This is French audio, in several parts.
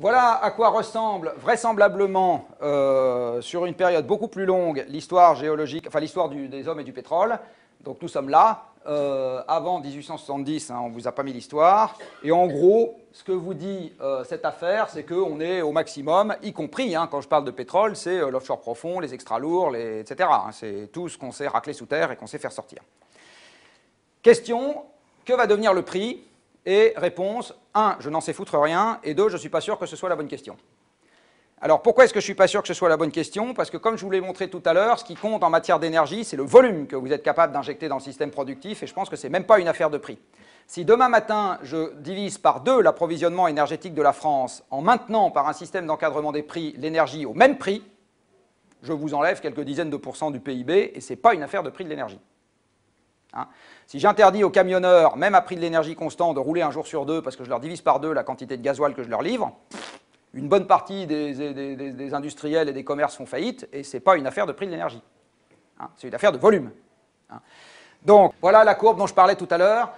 voilà à quoi ressemble vraisemblablement, sur une période beaucoup plus longue, l'histoire géologique, enfin l'histoire des hommes et du pétrole. Donc nous sommes là, avant 1870, hein, on ne vous a pas mis l'histoire. Et en gros, ce que vous dit cette affaire, c'est qu'on est au maximum, y compris, hein, quand je parle de pétrole, c'est l'offshore profond, les extra lourds, etc. Hein, c'est tout ce qu'on sait racler sous terre et qu'on sait faire sortir. Question, que va devenir le prix? Et réponse, 1, je n'en sais foutre rien, et 2, je ne suis pas sûr que ce soit la bonne question. Alors pourquoi est-ce que je ne suis pas sûr que ce soit la bonne question? Parce que comme je vous l'ai montré tout à l'heure, ce qui compte en matière d'énergie, c'est le volume que vous êtes capable d'injecter dans le système productif, et je pense que ce n'est même pas une affaire de prix. Si demain matin, je divise par 2 l'approvisionnement énergétique de la France en maintenant par un système d'encadrement des prix l'énergie au même prix, je vous enlève quelques dizaines de pourcents du PIB, et ce n'est pas une affaire de prix de l'énergie. Hein. Si j'interdis aux camionneurs, même à prix de l'énergie constant, de rouler un jour sur 2 parce que je leur divise par 2 la quantité de gasoil que je leur livre, une bonne partie des industriels et des commerces font faillite, et ce n'est pas une affaire de prix de l'énergie. Hein, c'est une affaire de volume. Hein. Donc, voilà la courbe dont je parlais tout à l'heure.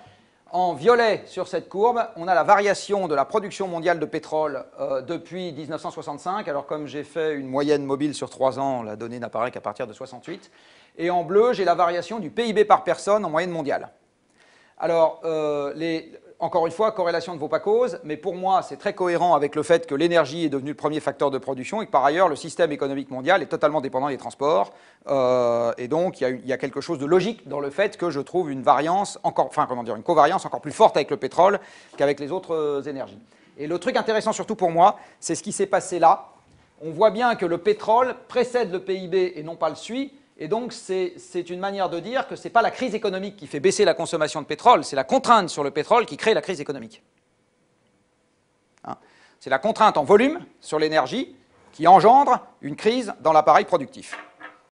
En violet, sur cette courbe, on a la variation de la production mondiale de pétrole depuis 1965. Alors, comme j'ai fait une moyenne mobile sur 3 ans, la donnée n'apparaît qu'à partir de 68. Et en bleu, j'ai la variation du PIB par personne en moyenne mondiale. Alors, encore une fois, corrélation ne vaut pas cause, mais pour moi, c'est très cohérent avec le fait que l'énergie est devenue le premier facteur de production et que par ailleurs, le système économique mondial est totalement dépendant des transports. Et donc, il y a quelque chose de logique dans le fait que je trouve une variance, une covariance encore plus forte avec le pétrole qu'avec les autres énergies. Et le truc intéressant surtout pour moi, c'est ce qui s'est passé là. On voit bien que le pétrole précède le PIB et non pas le suit. Et donc, c'est une manière de dire que ce n'est pas la crise économique qui fait baisser la consommation de pétrole, c'est la contrainte sur le pétrole qui crée la crise économique. Hein, c'est la contrainte en volume sur l'énergie qui engendre une crise dans l'appareil productif.